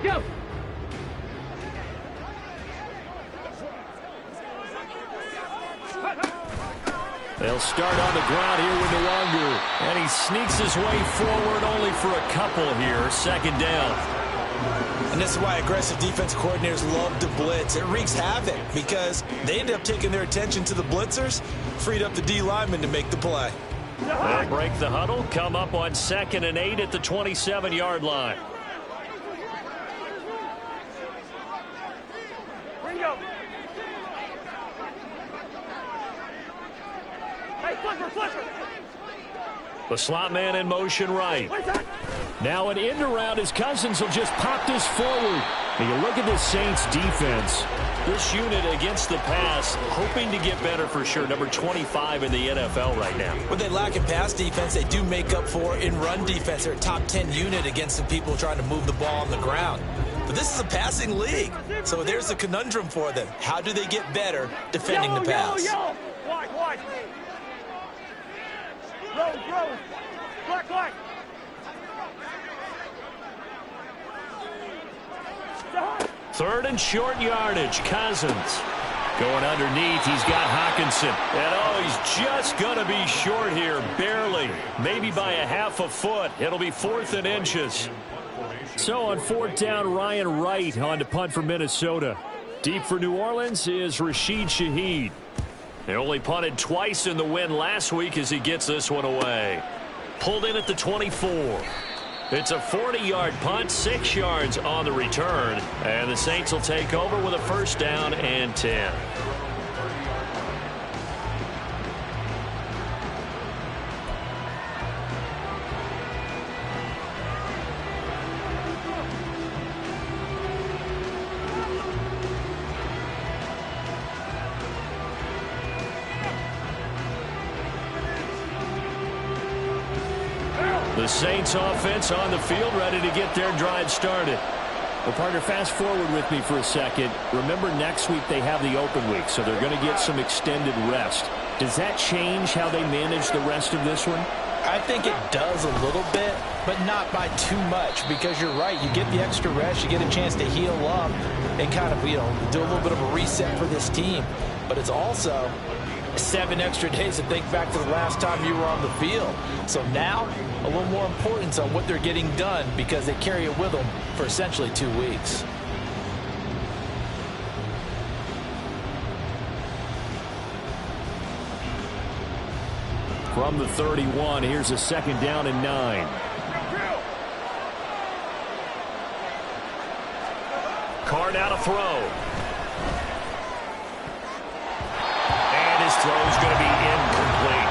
Go! They'll start on the ground here with Nwangu. And he sneaks his way forward only for a couple here. Second down. And this is why aggressive defense coordinators love to blitz. It wreaks havoc because they end up taking their attention to the blitzers, freed up the D lineman to make the play. They'll break the huddle, come up on 2nd and 8 at the 27-yard line. Ringo! Hey, flipper! The slot man in motion right. Now an end around as Cousins will just pop this forward. And you look at this Saints defense. This unit against the pass, hoping to get better for sure. Number 25 in the NFL right now. What they lack in pass defense, they do make up for in run defense. They're a top 10 unit against the people trying to move the ball on the ground. But this is a passing league. So there's a conundrum for them. How do they get better defending the pass? Yellow. Wide. Roll. Black. 3rd and short yardage. Cousins going underneath. He's got Hockenson. And he's just going to be short here. Barely. Maybe by a half a foot. It'll be 4th and inches. So on 4th down, Ryan Wright on to punt for Minnesota. Deep for New Orleans is Rashid Shaheed. They only punted twice in the win last week as he gets this one away. Pulled in at the 24. It's a 40-yard punt, 6 yards on the return. And the Saints will take over with a 1st down and 10. The Saints offense on the field, ready to get their drive started. Well, partner, fast forward with me for a second. Remember, next week they have the open week, so they're going to get some extended rest. Does that change how they manage the rest of this one? I think it does a little bit, but not by too much, because you're right. You get the extra rest, you get a chance to heal up and kind of, do a little bit of a reset for this team. But it's also 7 extra days to think back to the last time you were on the field. So now, a little more importance on what they're getting done because they carry it with them for essentially 2 weeks. From the 31, here's a 2nd down and 9. Card out a throw. And his throw is going to be incomplete.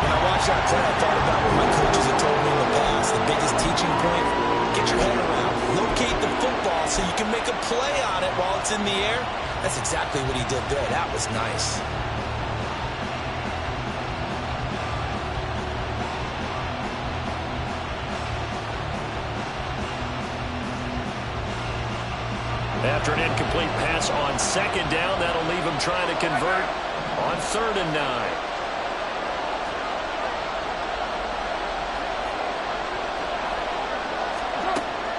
When I watched that play, I thought about what my coaches had told me in the past. The biggest teaching point, get your head around, locate the football so you can make a play on it while it's in the air. That's exactly what he did there. That was nice. After an incomplete pass on 2nd down, that'll leave him trying to convert on 3rd and 9.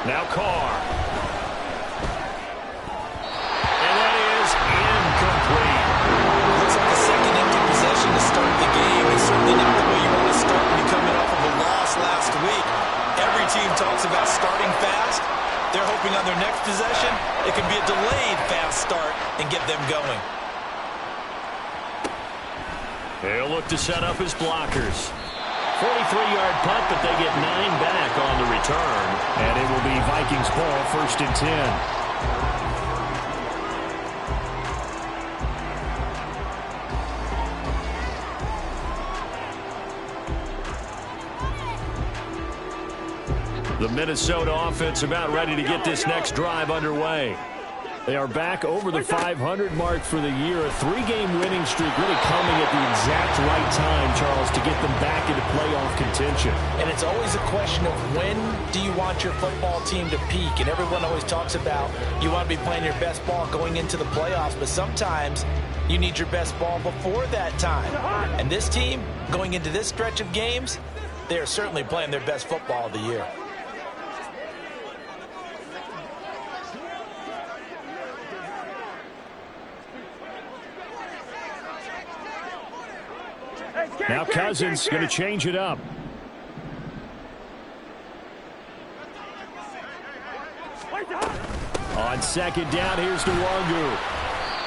Now Carr. And that is incomplete. Looks like a second empty possession to start the game. It's certainly not the way you want to start when you're coming off of a loss last week. Every team talks about starting fast. They're hoping on their next possession, it can be a delayed fast start and get them going. They'll look to set up his blockers. 43-yard punt, but they get 9 back on the return. And it will be Vikings ball, 1st and 10. The Minnesota offense about ready to get this next drive underway. They are back over the 500 mark for the year. A 3-game winning streak really coming at the exact right time, Charles, to get them back into playoff contention. And it's always a question of when do you want your football team to peak? And everyone always talks about you want to be playing your best ball going into the playoffs, but sometimes you need your best ball before that time. And this team, going into this stretch of games, they are certainly playing their best football of the year. Now Cousins going to change it up. On second down, here's Nwangu.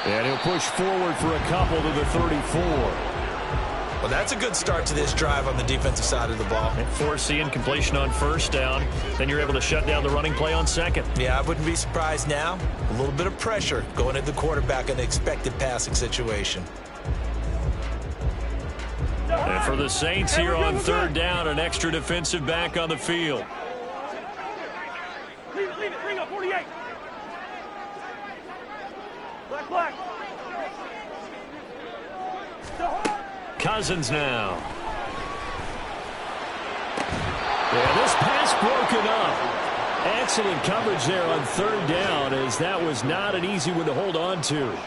And he'll push forward for a couple to the 34. Well, that's a good start to this drive on the defensive side of the ball. And force the incompletion on first down. Then you're able to shut down the running play on second. Yeah, I wouldn't be surprised now. A little bit of pressure going at the quarterback in the expected passing situation. And for the Saints here on third down, an extra defensive back on the field. Leave it. Bring up 48. Black. Cousins now. Yeah, this pass broken up. Excellent coverage there on third down, as that was not an easy one to hold on to.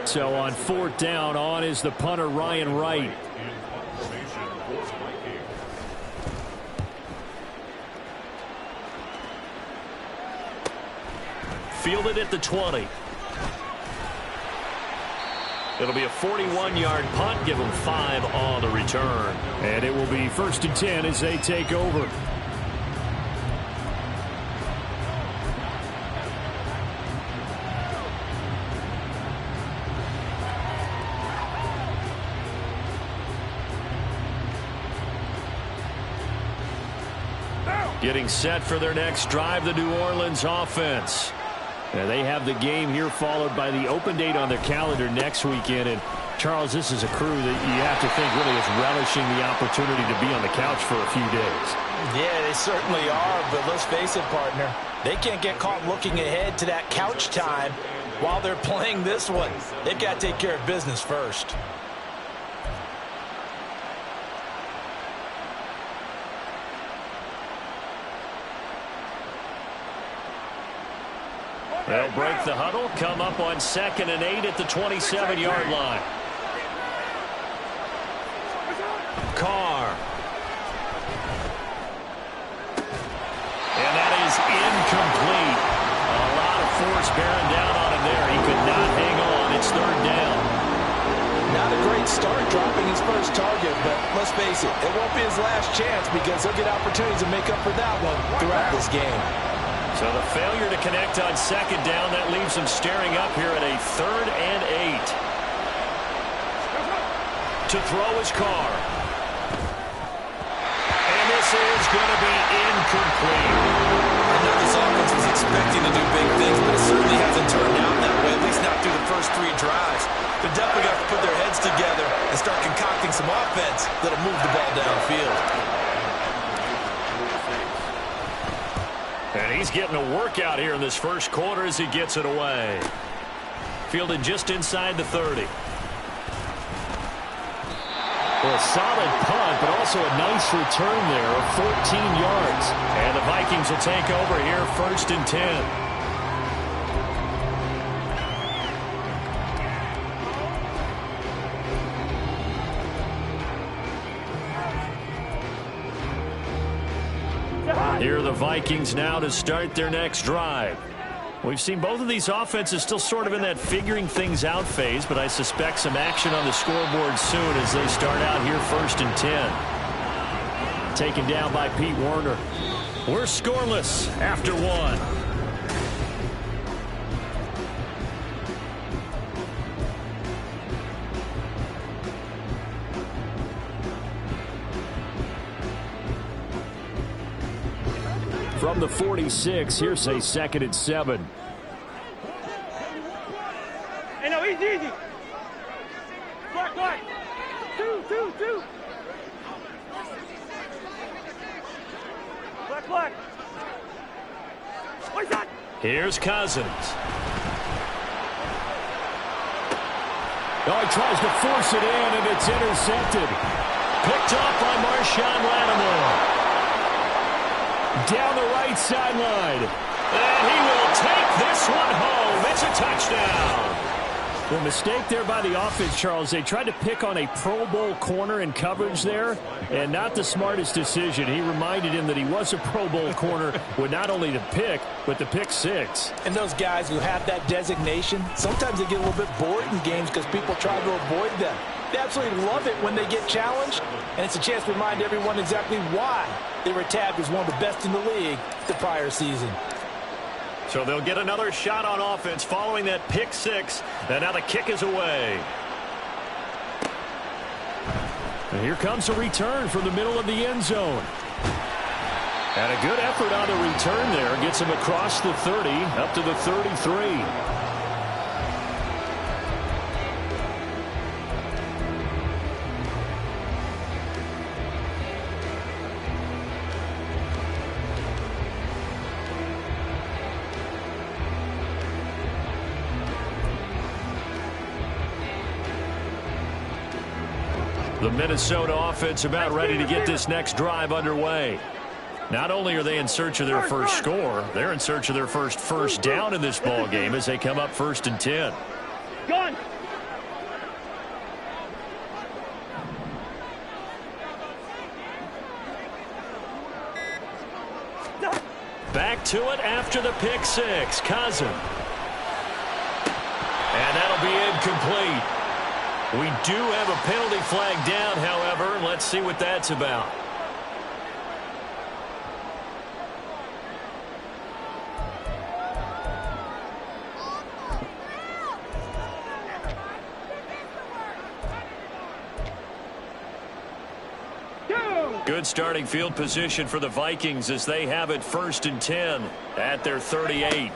So on fourth down, on is the punter, Ryan Wright. Fielded at the 20. It'll be a 41-yard punt. Give them 5 on the return. And it will be 1st and 10 as they take over. Getting set for their next drive, the New Orleans offense. Now they have the game here followed by the open date on their calendar next weekend. And, Charles, this is a crew that you have to think really is relishing the opportunity to be on the couch for a few days. Yeah, they certainly are, but let's face it, partner. They can't get caught looking ahead to that couch time while they're playing this one. They've got to take care of business first. They'll break the huddle, come up on 2nd and 8 at the 27-yard line. Carr. And that is incomplete. A lot of force bearing down on him there. He could not hang on. It's third down. Not a great start dropping his first target, but let's face it, it won't be his last chance because he'll get opportunities to make up for that one throughout this game. So the failure to connect on second down, that leaves him staring up here at a 3rd and 8. To throw his Carr. And this is going to be incomplete. I know this offense was expecting to do big things, but it certainly hasn't turned out that way, at least not through the first 3 drives. They're definitely got to put their heads together and start concocting some offense that'll move the ball downfield. And he's getting a workout here in this first quarter as he gets it away. Fielded just inside the 30. Well, a solid punt, but also a nice return there of 14 yards. And the Vikings will take over here 1st and 10. Here are the Vikings now to start their next drive. We've seen both of these offenses still sort of in that figuring things out phase, but I suspect some action on the scoreboard soon as they start out here 1st and 10. Taken down by Pete Werner. We're scoreless after 1. From the 46, here's a 2nd and 7. Hey, no, easy. Black. 2. Black. What's that? Here's Cousins. Oh, he tries to force it in, and it's intercepted. Picked off by Marshawn Lattimore. Down the right sideline. And he will take this one home. It's a touchdown. Well, mistake there by the offense, Charles. They tried to pick on a Pro Bowl corner in coverage there, and not the smartest decision. He reminded him that he was a Pro Bowl corner with not only the pick, but the pick six. And those guys who have that designation, sometimes they get a little bit bored in games because people try to avoid them. They absolutely love it when they get challenged, and it's a chance to remind everyone exactly why they were tagged as one of the best in the league the prior season. So they'll get another shot on offense following that pick six. And now the kick is away. And here comes a return from the middle of the end zone. And a good effort on the return there. Gets him across the 30, up to the 33. The Minnesota offense about ready to get this next drive underway. Not only are they in search of their first score, they're in search of their first down in this ball game as they come up 1st and 10. Gun. Back to it after the pick six. Cousin. And that'll be incomplete. We do have a penalty flag down, however. Let's see what that's about. Good starting field position for the Vikings as they have it 1st and 10 at their 38.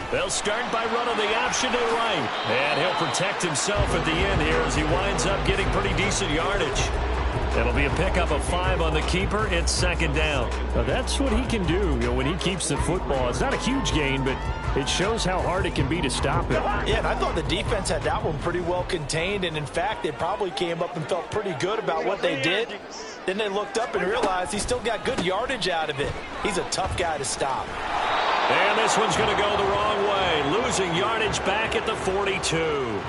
They'll start by running the option to the right. And he'll protect himself at the end here as he winds up getting pretty decent yardage. That'll be a pickup of 5 on the keeper. It's 2nd down. Now that's what he can do, when he keeps the football. It's not a huge gain, but it shows how hard it can be to stop it. Yeah, and I thought the defense had that one pretty well contained. And, in fact, they probably came up and felt pretty good about what they did. Then they looked up and realized he still got good yardage out of it. He's a tough guy to stop. And this one's going to go the wrong way. Losing yardage back at the 42.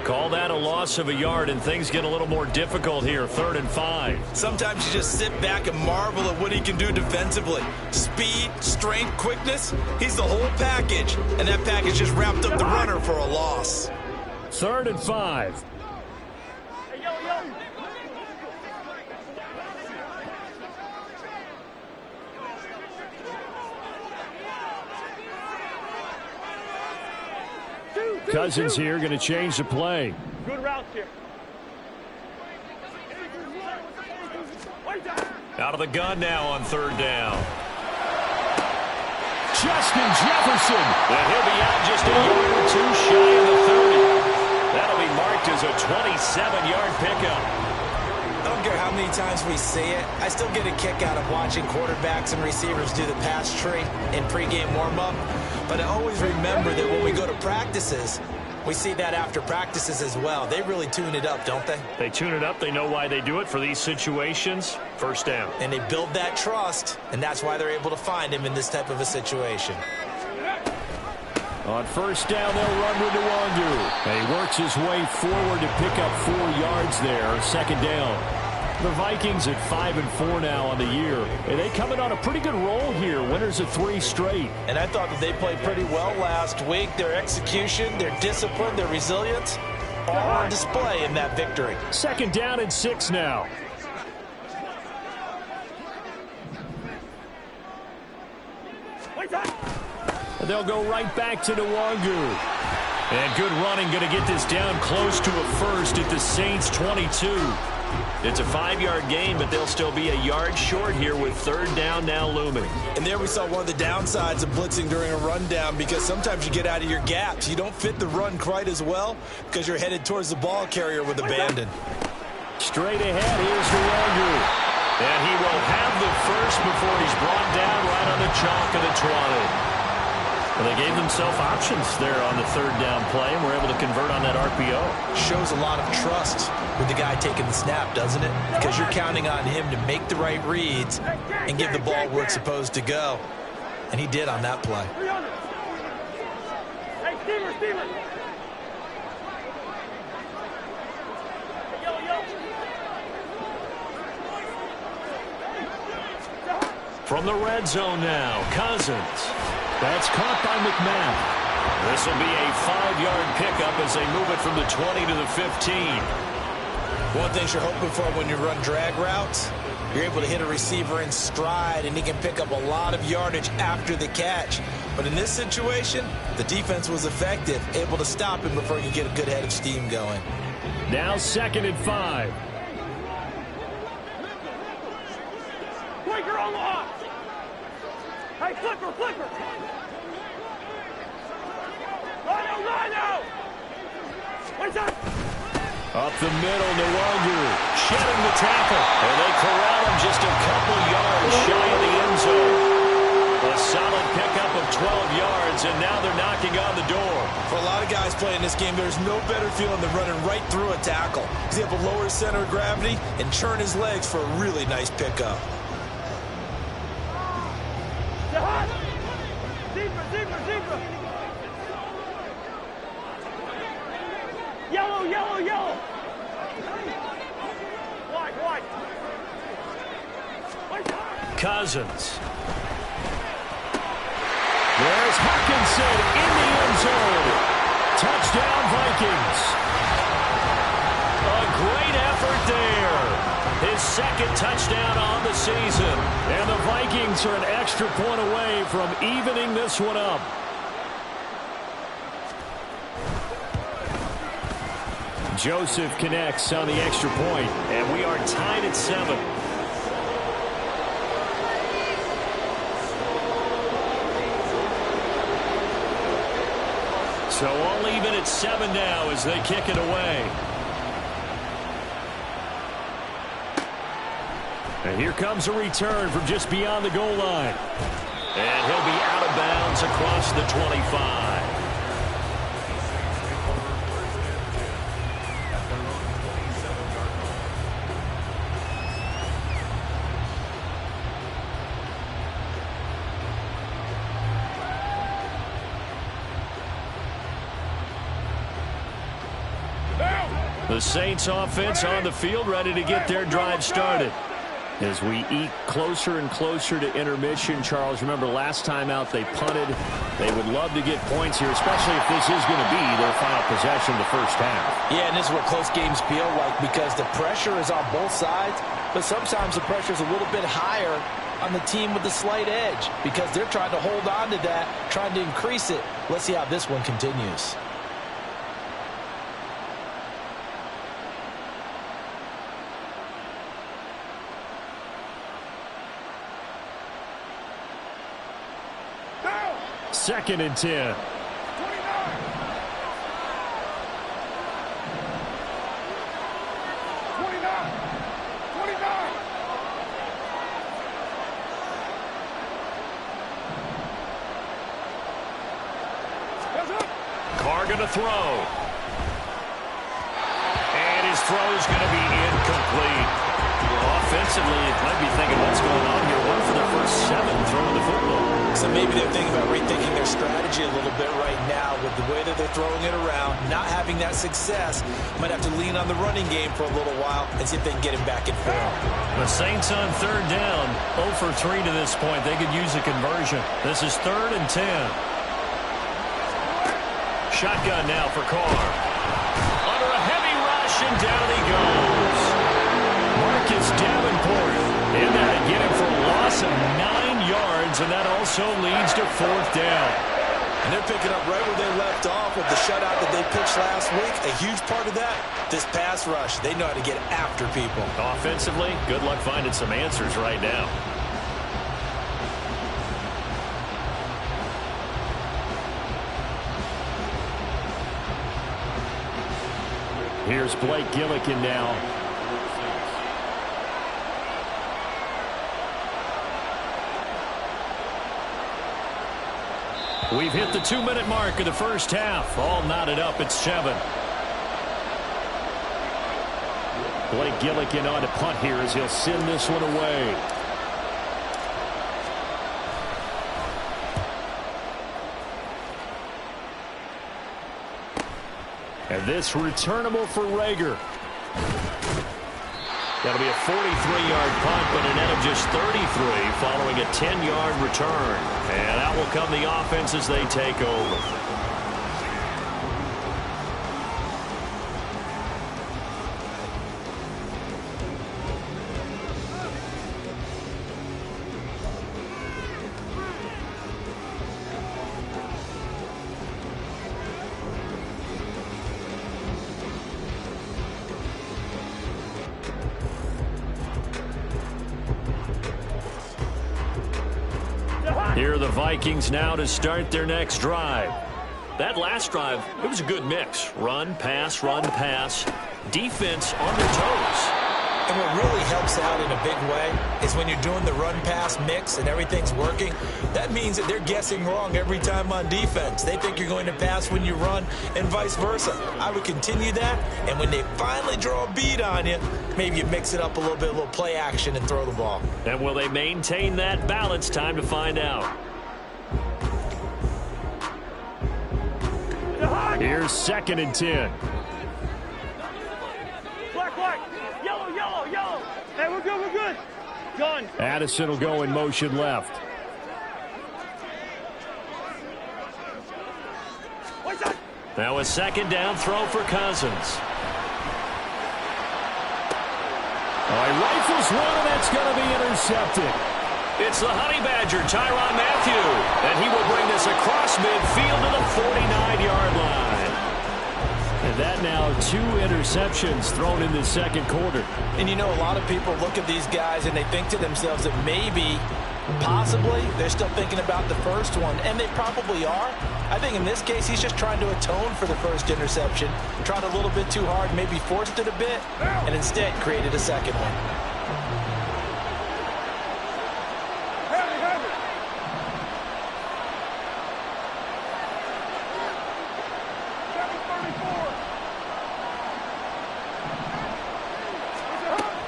Call that a loss of a yard, and things get a little more difficult here. 3rd and 5. Sometimes you just sit back and marvel at what he can do defensively. Speed, strength, quickness. He's the whole package. And that package just wrapped up the runner for a loss. 3rd and 5. Hey, yo. Cousins here going to change the play. Good routes here. Out of the gun now on 3rd down. Justin Jefferson. And he'll be out just a yard or 2 shy of the 30. That'll be marked as a 27-yard pickup. I don't care how many times we see it. I still get a kick out of watching quarterbacks and receivers do the pass tree in pregame warm-up. But I always remember that when we go to practices, we see that after practices as well. They really tune it up, don't they? They tune it up. They know why they do it for these situations. 1st down. And they build that trust, and that's why they're able to find him in this type of a situation. On 1st down, they'll run with Nwangu. And he works his way forward to pick up 4 yards there. 2nd down. The Vikings at 5-4 now on the year. And they coming on a pretty good roll here. Winners of 3 straight. And I thought that they played pretty well last week. Their execution, their discipline, their resilience, all on display in that victory. 2nd down and 6 now. And they'll go right back to Nwangu. And good running, going to get this down close to a first at the Saints' 22. It's a 5-yard gain, but they'll still be a yard short here with 3rd down now looming. And there we saw one of the downsides of blitzing during a rundown, because sometimes you get out of your gaps. You don't fit the run quite as well because you're headed towards the ball carrier with abandon. Straight ahead, here's Nwangu. And he will have the first before he's brought down right on the chalk of the 20. Well, they gave themselves options there on the 3rd down play, and were able to convert on that RPO. Shows a lot of trust with the guy taking the snap, doesn't it? Because you're counting on him to make the right reads and give the ball where it's supposed to go. And he did on that play. Hey, Steamer. From the red zone now, Cousins. That's caught by McMahon. This will be a 5-yard pickup as they move it from the 20 to the 15. One thing you're hoping for when you run drag routes, you're able to hit a receiver in stride, and he can pick up a lot of yardage after the catch. But in this situation, the defense was effective, able to stop him before he could get a good head of steam going. Now 2nd and 5. Flicker on the off. Hey, flicker, flicker. Rhino. What's up? Up the middle, Nwogu shedding the tackle. And they corral him just a couple yards shy of the end zone. A solid pickup of 12 yards, and now they're knocking on the door. For a lot of guys playing this game, there's no better feeling than running right through a tackle. He's able to lower his center of gravity and churn his legs for a really nice pickup. Zebra. Yellow. White. Cousins. There's Hawkinson in the end zone. Touchdown, Vikings. A great effort there. His 2nd touchdown on the season. And the Vikings are an extra point away from evening this one up. Joseph connects on the extra point, and we are tied at 7. So all even at 7 now as they kick it away. And here comes a return from just beyond the goal line. And he'll be out of bounds across the 25. The Saints offense on the field, ready to get their drive started. As we eke closer and closer to intermission, Charles, remember last time out they punted. They would love to get points here, especially if this is going to be their final possession of the first half. Yeah, and this is what close games feel like because the pressure is on both sides, but sometimes the pressure is a little bit higher on the team with the slight edge because they're trying to hold on to that, trying to increase it. Let's see how this one continues. Second and 10. 29. Carr going to throw. And his throw is going to be incomplete. Offensively, it might be thinking what's going on here. One for their first 7 throwing the football. So maybe they're thinking about rethinking their strategy a little bit right now with the way that they're throwing it around, not having that success. Might have to lean on the running game for a little while and see if they can get him back in form. The Saints on 3rd down, 0 for 3 to this point. They could use a conversion. This is 3rd and 10. Shotgun now for Carr. Under a heavy rush, and down he goes. Marcus Davenport in there to get him for a loss of 9 yards, and that also leads to 4th down. And they're picking up right where they left off with the shutout that they pitched last week. A huge part of that, this pass rush. They know how to get after people. Offensively, good luck finding some answers right now. Here's Blake Gillikin now. We've hit the 2-minute mark of the first half. All knotted up at 7. Blake Gillikin on to punt here as he'll send this one away. And this returnable for Rager. That'll be a 43-yard punt, but a net of just 33 following a 10-yard return. And out will come the offense as they take over. Here are the Vikings now to start their next drive. That last drive, it was a good mix. Run, pass, defense on their toes. And what really helps out in a big way is when you're doing the run-pass mix and everything's working, that means that they're guessing wrong every time on defense. They think you're going to pass when you run and vice versa. I would continue that, and when they finally draw a beat on you, maybe you mix it up a little bit, a little play action and throw the ball. And will they maintain that balance? Time to find out. Here's 2nd and 10. Black. Yellow. Hey, we're good. Gun. Addison will go in motion left. Now a 2nd down throw for Cousins. He rifles one, and that's going to be intercepted. It's the Honey Badger, Tyrann Mathieu, and he will bring this across midfield to the 49-yard line. And that now 2 interceptions thrown in the second quarter. And you know, a lot of people look at these guys and they think to themselves that maybe, possibly, they're still thinking about the first one, and they probably are. I think in this case, he's just trying to atone for the first interception, tried a little bit too hard, maybe forced it a bit, and instead created a second one.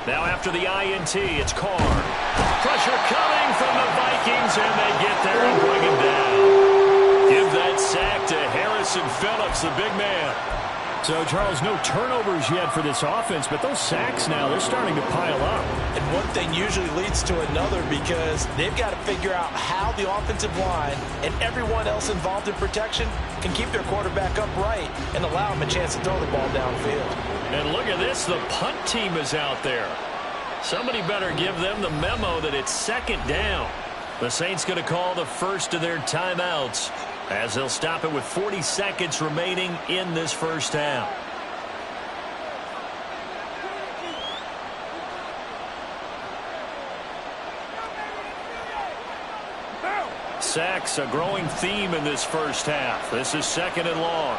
Now after the INT, it's Carr. Pressure coming from the Vikings, and they get there and bring him down. Give that sack to Harrison Phillips, the big man. So, Charles, no turnovers yet for this offense, but those sacks now, they're starting to pile up. And one thing usually leads to another because they've got to figure out how the offensive line and everyone else involved in protection can keep their quarterback upright and allow him a chance to throw the ball downfield. And look at this, the punt team is out there. Somebody better give them the memo that it's 2nd down. The Saints going to call the first of their timeouts as they'll stop it with 40 seconds remaining in this first half. Sacks, a growing theme in this first half. This is 2nd and long.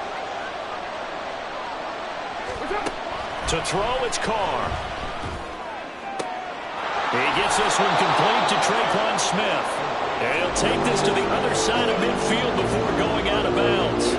To throw, it's Carr. He gets this one complete to Tre'Quan Smith. And he'll take this to the other side of midfield before going out of bounds.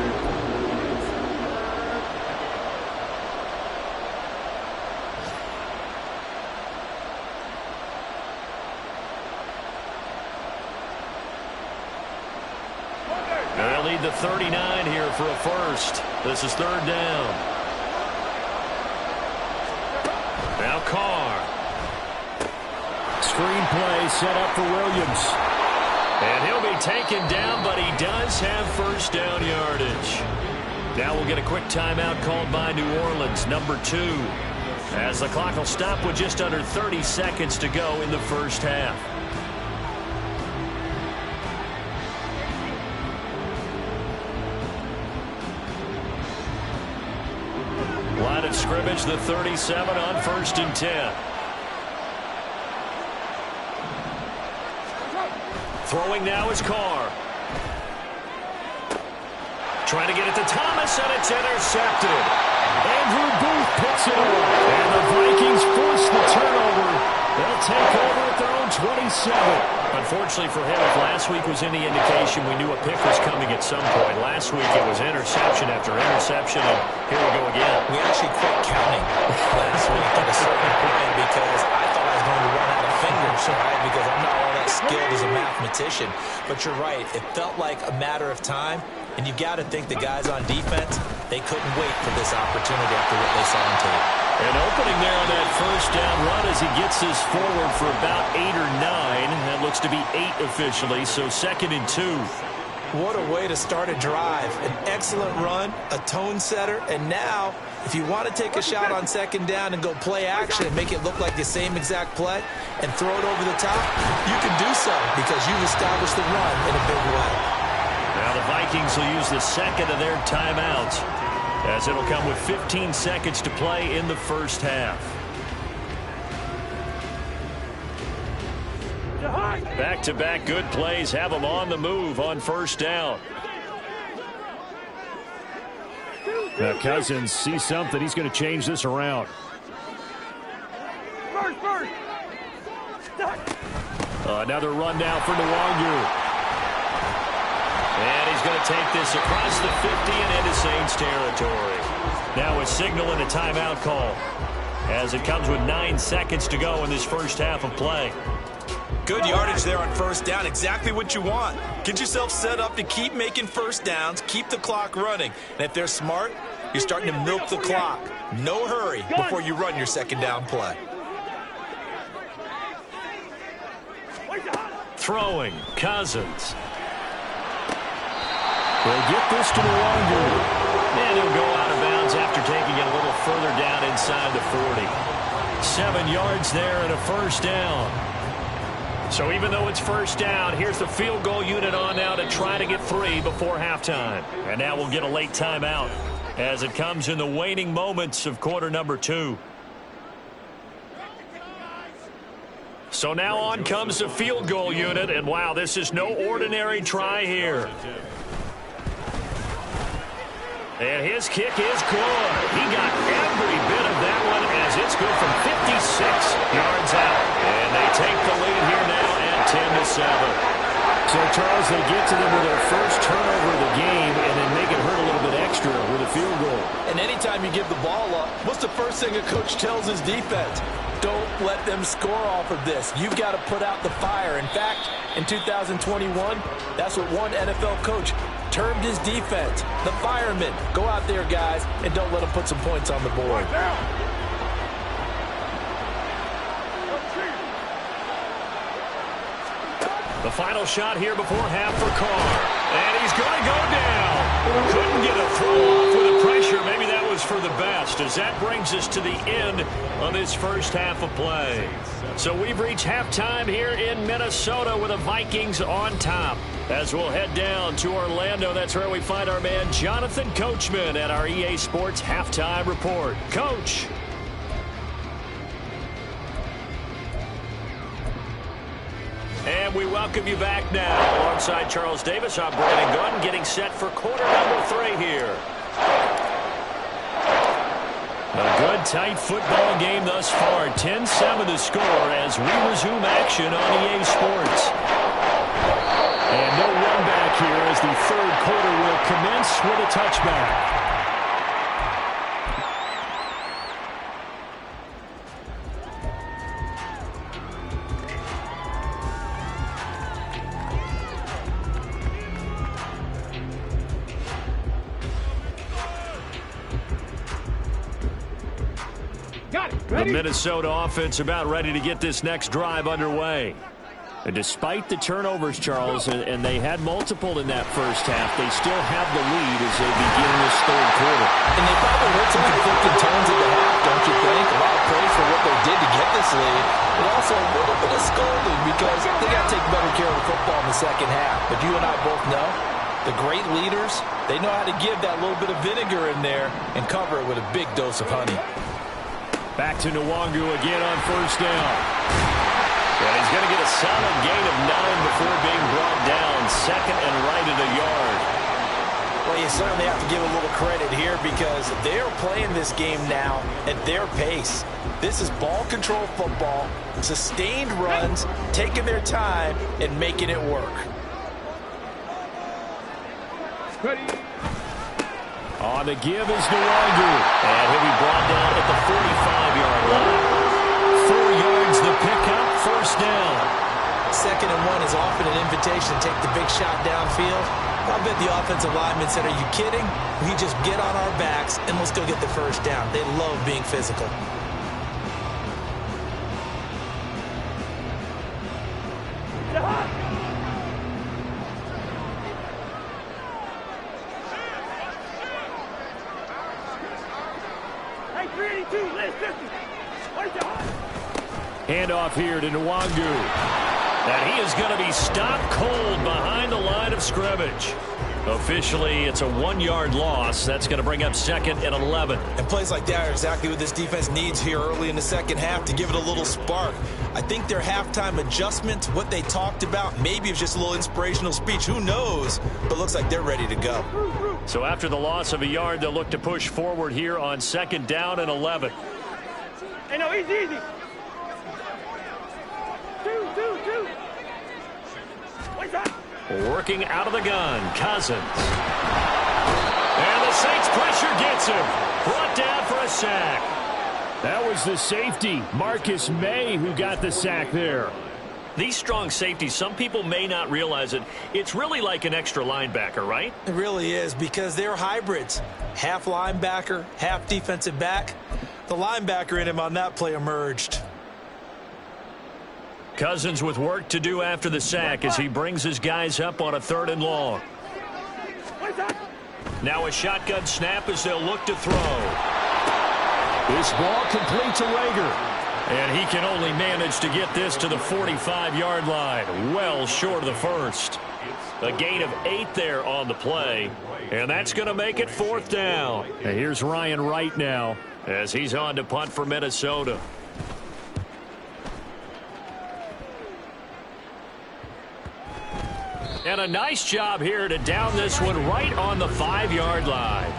They'll need the 39 here for a first. This is 3rd down. Now Carr. Screenplay set up for Williams. And he'll be taken down, but he does have first down yardage. Now we'll get a quick timeout called by New Orleans, number 2. As the clock will stop with just under 30 seconds to go in the first half. Line of scrimmage, the 37 on 1st and 10. Throwing now is Carr. Trying to get it to Thomas, and it's intercepted. Andrew Booth picks it up. And the Vikings force the turnover. They'll take over at their own 27. Unfortunately for him, if last week was any indication, we knew a pick was coming at some point. Last week it was interception after interception, and here we go again. We actually quit counting last week at a certain point because I thought I was going to run out of fingers, right? Because I'm not all that skilled as a mathematician. But you're right. It felt like a matter of time. And you've got to think the guys on defense, They couldn't wait for this opportunity after what they saw on tape. An opening there on that first down run as he gets this forward for about 8 or 9. That looks to be 8 officially, so 2nd and 2. What a way to start a drive. An excellent run, a tone setter, and now if you want to take a shot on 2nd down and go play action and make it look like the same exact play and throw it over the top, you can do so because you've established the run in a big way. Now the Vikings will use the second of their timeouts as it'll come with 15 seconds to play in the first half. Back-to-back good plays have them on the move on first down. Now Cousins sees something. He's going to change this around. Another run now for Nwangu. And he's going to take this across the 50 and into Saints territory. Now a signal and a timeout call as it comes with 9 seconds to go in this first half of play. Good yardage there on first down. Exactly what you want. Get yourself set up to keep making first downs, keep the clock running. And if they're smart, you're starting to milk the clock. No hurry before you run your 2nd down play. Throwing, Cousins. They'll get this to Nwangu. And he'll go out of bounds after taking it a little further down inside the 40. 7 yards there and a first down. So even though it's first down, here's the field goal unit on now to try to get 3 before halftime. And now we'll get a late timeout as it comes in the waning moments of quarter number 2. So now on comes the field goal unit, and wow, this is no ordinary try here. And his kick is good. He got every bit of that one as it's good from 56 yards out. And they take the lead here now at 10-7. So, Charles, they get to them with their first turnover of the game and then make it hurt a little bit extra with a field goal. And anytime you give the ball up, what's the first thing a coach tells his defense? Don't let them score off of this. You've got to put out the fire. In fact, in 2021, that's what one NFL coach termed his defense, the firemen. Go out there, guys, and don't let them put some points on the board. The final shot here before half for Carr. And he's going to go down. Couldn't get a throw off with the pressure. Maybe that was for the best, as that brings us to the end of this first half of play. So we've reached halftime here in Minnesota with the Vikings on top. As we'll head down to Orlando, that's where we find our man Jonathan Coachman at our EA Sports Halftime Report. Coach. And we welcome you back now. Alongside Charles Davis, I'm Brandon Gunn, getting set for quarter number 3 here. A good, tight football game thus far. 10-7 the score as we resume action on EA Sports. And no run back here as the third quarter will commence with a touchback. The Minnesota offense about ready to get this next drive underway. And despite the turnovers, Charles, and they had multiple in that first half, they still have the lead as they begin this third quarter. And they probably heard some conflicting tones at the half, don't you think? A lot of praise for what they did to get this lead, but also a little bit of scolding because they got to take better care of the football in the second half. But you and I both know the great leaders, they know how to give that little bit of vinegar in there and cover it with a big dose of honey. Back to Nwangu again on first down. And he's going to get a solid gain of 9 before being brought down. Second and right at a yard. Well, you certainly have to give a little credit here because they're playing this game now at their pace. This is ball control football, sustained runs, taking their time, and making it work. Ready. On the give is Nwangu. And he'll be brought down at the 45-yard line. 4 yards the pickup, first down. 2nd and 1 is often an invitation to take the big shot downfield. I bet the offensive lineman said, are you kidding? We just get on our backs and let's go get the first down. They love being physical. Hey, 382, list 50. Handoff here to Nwangu. And he is going to be stopped cold behind the line of scrimmage. Officially, it's a 1-yard loss. That's going to bring up 2nd and 11. And plays like that are exactly what this defense needs here early in the second half to give it a little spark. I think their halftime adjustment, what they talked about, maybe it's just a little inspirational speech. Who knows? But looks like they're ready to go. So after the loss of a yard, they'll look to push forward here on 2nd down and 11. Hey, no, easy. Two. What's that? Working out of the gun, Cousins. And the Saints pressure gets him. Brought down for a sack. That was the safety, Marcus May, who got the sack there. These strong safeties, some people may not realize it. It's really like an extra linebacker, right? It really is, because they're hybrids. Half linebacker, half defensive back. The linebacker in him on that play emerged. Cousins with work to do after the sack as he brings his guys up on a 3rd and long. Now a shotgun snap as they'll look to throw. This ball complete to Rager. And he can only manage to get this to the 45-yard line, well short of the first. A gain of 8 there on the play, and that's going to make it 4th down. And here's Ryan Wright now, as he's on to punt for Minnesota. And a nice job here to down this one right on the 5-yard line.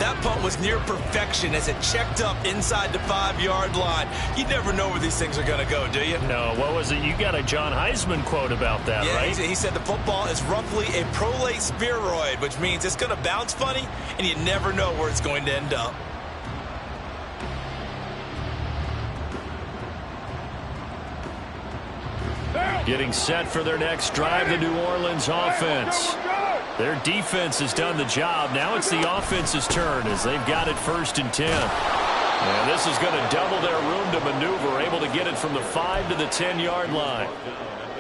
That punt was near perfection as it checked up inside the 5-yard line. You never know where these things are going to go, do you? No, what was it? You got a John Heisman quote about that, yeah, right? He said the football is roughly a prolate spheroid, which means it's going to bounce funny, and you never know where it's going to end up. Getting set for their next drive, the New Orleans offense. Their defense has done the job. Now it's the offense's turn as they've got it 1st and 10. And this is going to double their room to maneuver, able to get it from the 5 to the 10-yard line.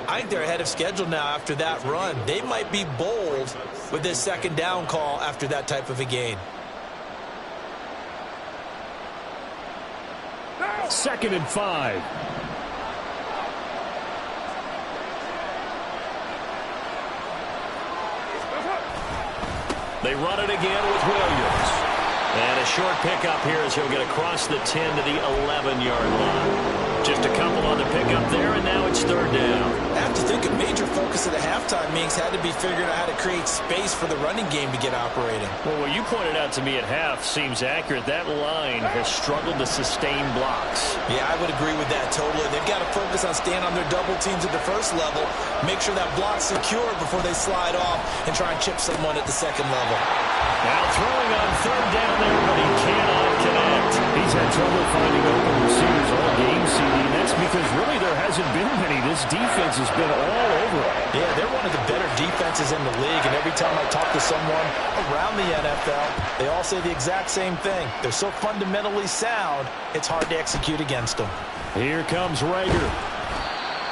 I think they're ahead of schedule now after that run. They might be bold with this 2nd down call after that type of a gain. 2nd and 5. They run it again with Williams. And a short pickup here as he'll get across the 10 to the 11-yard line. Just a couple on the pickup there, and now it's 3rd down. I have to think a major focus of the halftime meetings had to be figuring out how to create space for the running game to get operating. Well, what you pointed out to me at half seems accurate. That line has struggled to sustain blocks. Yeah, I would agree with that totally. They've got to focus on staying on their double teams at the first level, make sure that block's secure before they slide off and try and chip someone at the 2nd level. Now throwing on 3rd down there, but he cannot connect. He's had trouble finding open receivers all game, CD. That's because really there hasn't been many. This defense has been all over it. Yeah, they're one of the better defenses in the league, and every time I talk to someone around the NFL, they all say the exact same thing. They're so fundamentally sound, it's hard to execute against them. Here comes Rager.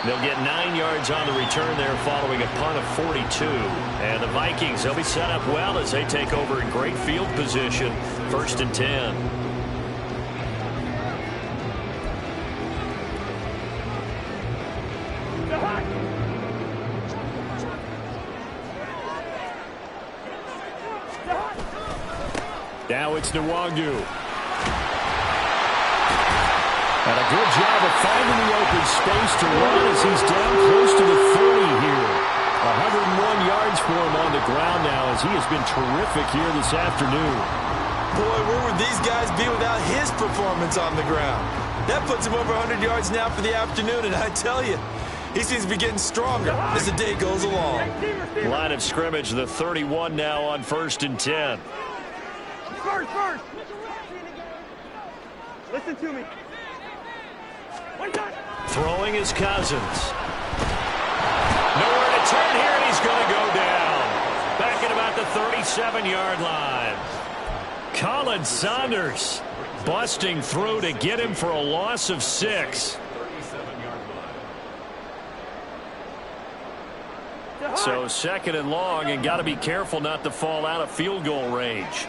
They'll get 9 yards on the return there following a punt of 42. And the Vikings, they'll be set up well as they take over in great field position. 1st and 10. Now it's Nwangu. And a good job of finding the open space to run as he's down close to the 30 here. 101 yards for him on the ground now as he has been terrific here this afternoon. Boy, where would these guys be without his performance on the ground? That puts him over 100 yards now for the afternoon, and I tell you, he seems to be getting stronger as the day goes along. Line of scrimmage, the 31 now on 1st and 10. First. Listen to me. Throwing is Cousins. Nowhere to turn here, and he's going to go down. Back at about the 37-yard line. Colin Saunders busting through to get him for a loss of 6. So 2nd and long, and got to be careful not to fall out of field goal range.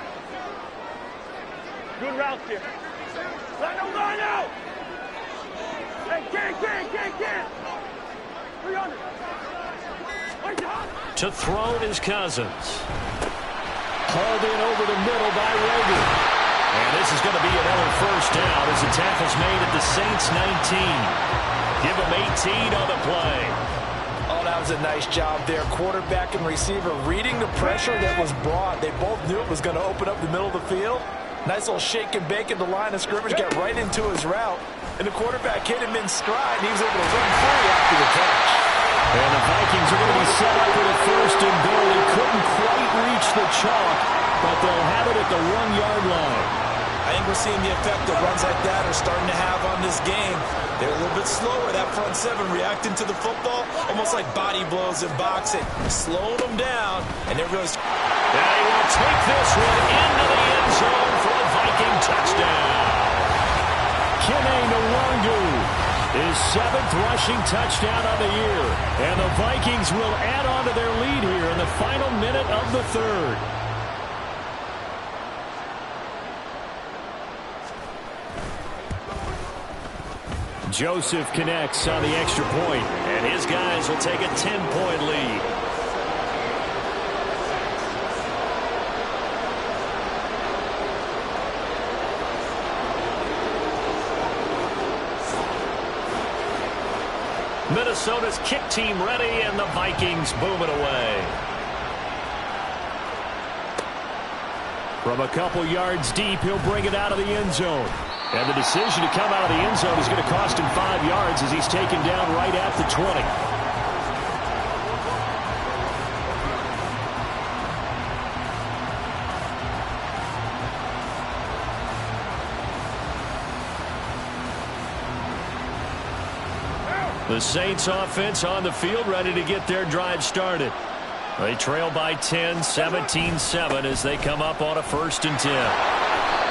Good route here. Line out. Hey, can't. 300. To throw is Cousins. Hauled in over the middle by Rager. And this is going to be another first down as the tackle's made at the Saints 19. Give them 18 on the play. Oh, that was a nice job there. Quarterback and receiver reading the pressure that was brought. They both knew it was going to open up the middle of the field. Nice little shake and bake at the line of scrimmage. Got right into his route. And the quarterback hit him in stride, and he was able to run free after the catch. And the Vikings are going to be set up with a 1st and goal. He couldn't quite reach the chalk, but they'll have it at the 1-yard line. I think we're seeing the effect that runs like that are starting to have on this game. They're a little bit slower, that front 7 reacting to the football, almost like body blows in boxing, slowing them down, and they're really... They will take this one into the end zone for a Viking touchdown. Kene Nwangu, his 7th rushing touchdown on the year, and the Vikings will add on to their lead here in the final minute of the 3rd. Joseph connects on the extra point, and his guys will take a 10-point lead. Minnesota's kick team ready, and the Vikings boom it away. From a couple yards deep, he'll bring it out of the end zone. And the decision to come out of the end zone is going to cost him 5 yards as he's taken down right at the 20. The Saints offense on the field ready to get their drive started. They trail by 10, 17-7 as they come up on a 1st and 10.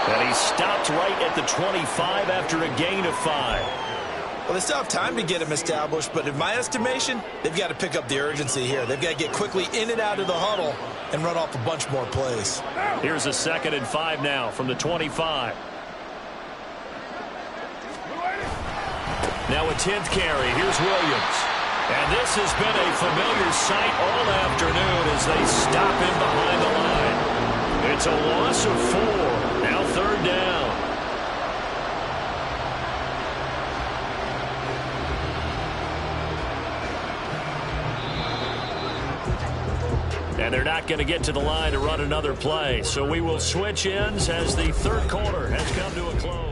And he stopped right at the 25 after a gain of 5. Well, they still have time to get him established, but in my estimation, they've got to pick up the urgency here. They've got to get quickly in and out of the huddle and run off a bunch more plays. Here's a 2nd and 5 now from the 25. Now a 10th carry. Here's Williams. And this has been a familiar sight all afternoon as they stop him behind the line. It's a loss of 4. Now 3rd down. And they're not going to get to the line to run another play. So we will switch ends as the 3rd quarter has come to a close.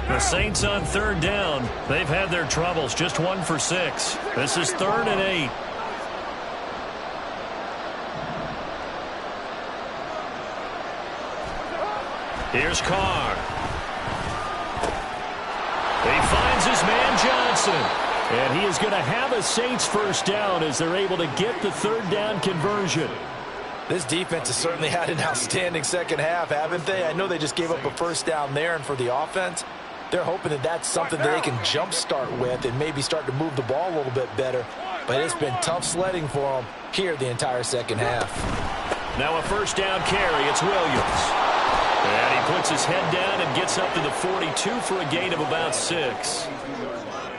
The Saints on 3rd down. They've had their troubles. Just 1 for 6. This is 3rd and 8. Here's Carr. He finds his man Johnson. And he is going to have a Saints 1st down as they're able to get the 3rd down conversion. This defense has certainly had an outstanding 2nd half, haven't they? I know they just gave up a 1st down there, and for the offense, they're hoping that that's something that they can jumpstart with and maybe start to move the ball a little bit better. But it's been tough sledding for them here the entire 2nd half. Now a 1st down carry. It's Williams. And he puts his head down and gets up to the 42 for a gain of about 6.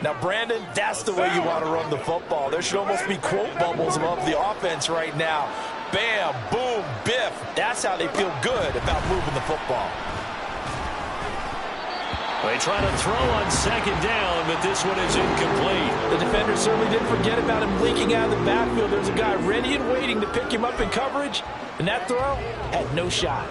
Now, Brandon, that's the way you want to run the football. There should almost be quote bubbles above the offense right now. Bam, boom, biff. That's how they feel good about moving the football. They try to throw on 2nd down, but this one is incomplete. The defender certainly didn't forget about him leaking out of the backfield. There's a guy ready and waiting to pick him up in coverage, and that throw had no shot.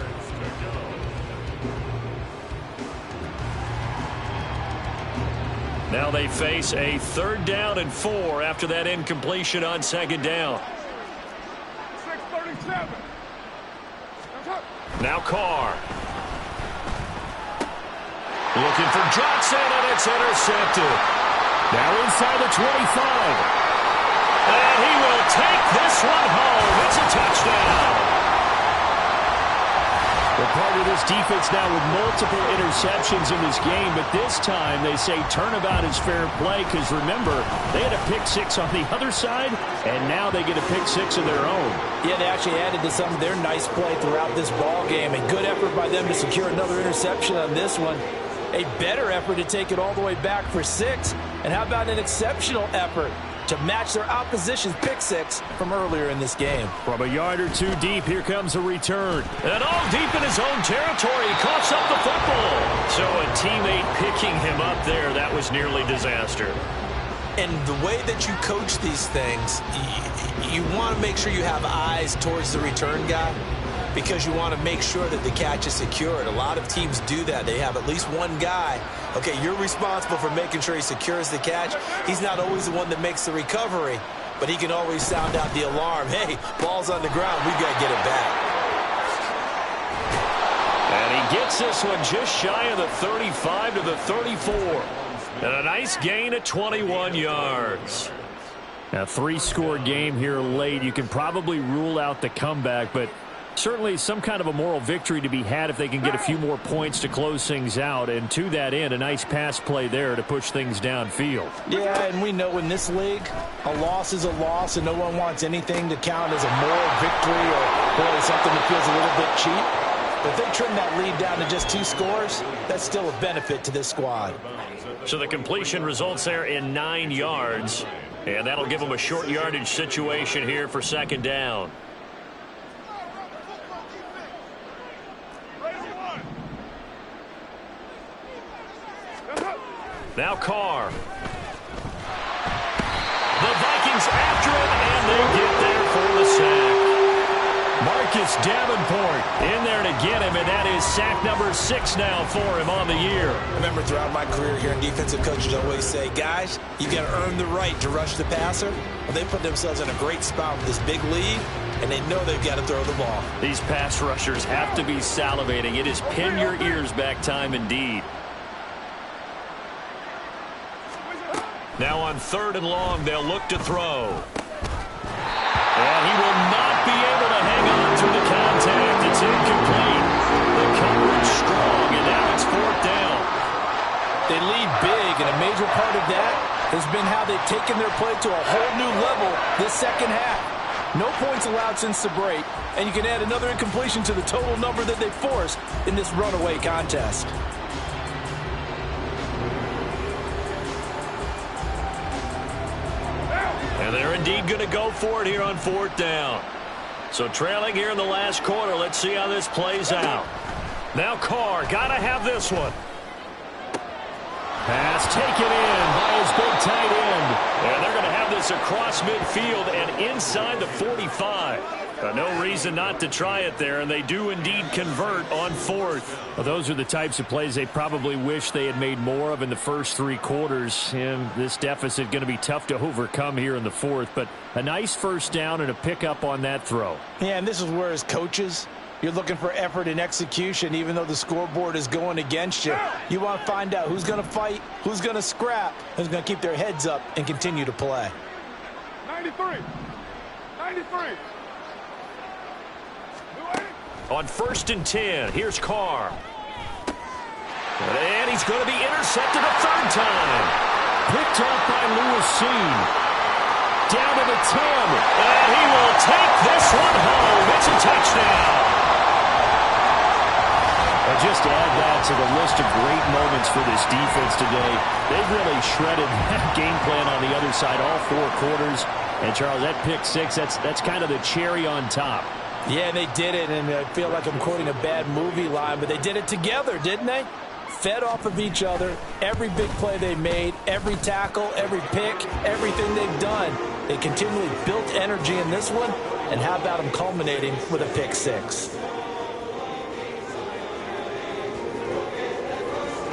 Now they face a 3rd down and 4 after that incompletion on 2nd down. 6:37. Now Carr. Looking for Johnson, and it's intercepted. Now inside the 25. And he will take this one home. It's a touchdown. Well, part of this defense now with multiple interceptions in this game, but this time they say turnabout is fair play because, remember, they had a pick 6 on the other side, and now they get a pick 6 of their own. Yeah, they actually added to some of their nice play throughout this ball game. A good effort by them to secure another interception on this one. A better effort to take it all the way back for 6. And how about an exceptional effort to match their opposition's pick 6 from earlier in this game? From a yard or 2 deep, here comes a return. And all deep in his own territory, he coughs up the football. So a teammate picking him up there, that was nearly disaster. And the way that you coach these things, you want to make sure you have eyes towards the return guy, because you want to make sure that the catch is secured. A lot of teams do that. They have at least one guy. Okay, you're responsible for making sure he secures the catch. He's not always the one that makes the recovery, but he can always sound out the alarm. Hey, ball's on the ground. We've got to get it back. And he gets this one just shy of the 35 to the 34. And a nice gain at 21 yards. A 3-score game here late. You can probably rule out the comeback, but certainly some kind of a moral victory to be had if they can get a few more points to close things out. And to that end, a nice pass play there to push things downfield. Yeah, and we know in this league, a loss is a loss, and no one wants anything to count as a moral victory or boy, something that feels a little bit cheap. But if they trim that lead down to just 2 scores, that's still a benefit to this squad. So the completion results there in 9 yards. And that'll give them a short yardage situation here for 2nd down. Now Carr. The Vikings after him, and they get there for the sack. Marcus Davenport in there to get him, and that is sack number 6 now for him on the year. I remember throughout my career here, defensive coaches always say, guys, you've got to earn the right to rush the passer. Well, they put themselves in a great spot with this big lead, and they know they've got to throw the ball. These pass rushers have to be salivating. It is pin your ears back time indeed. Now on 3rd and long, they'll look to throw. And he will not be able to hang on to the contact. It's incomplete. The coverage strong, and now it's 4th down. They lead big, and a major part of that has been how they've taken their play to a whole new level this second half. No points allowed since the break, and you can add another incompletion to the total number that they forced in this runaway contest. And they're indeed going to go for it here on 4th down. So trailing here in the last quarter. Let's see how this plays out. Now Carr, got to have this one. Pass taken in by his big tight end. And they're going to have this across midfield and inside the 45. No reason not to try it there, and they do indeed convert on 4th. Well, those are the types of plays they probably wish they had made more of in the first 3 quarters. And this deficit going to be tough to overcome here in the 4th. But a nice first down and a pickup on that throw. Yeah, and this is where, as coaches, you're looking for effort and execution, even though the scoreboard is going against you. You want to find out who's going to fight, who's going to scrap, who's going to keep their heads up and continue to play. 93. On 1st and 10, here's Carr. And he's going to be intercepted a 3rd time. Picked off by Lewis Seen. Down to the 10. And he will take this one home. It's a touchdown. And just add that to the list of great moments for this defense today. They've really shredded that game plan on the other side all 4 quarters. And, Charles, that pick 6, that's kind of the cherry on top. Yeah, they did it, and I feel like I'm quoting a bad movie line, but they did it together, didn't they? Fed off of each other, every big play they made, every tackle, every pick, everything they've done. They continually built energy in this one, and how about them culminating with a pick 6?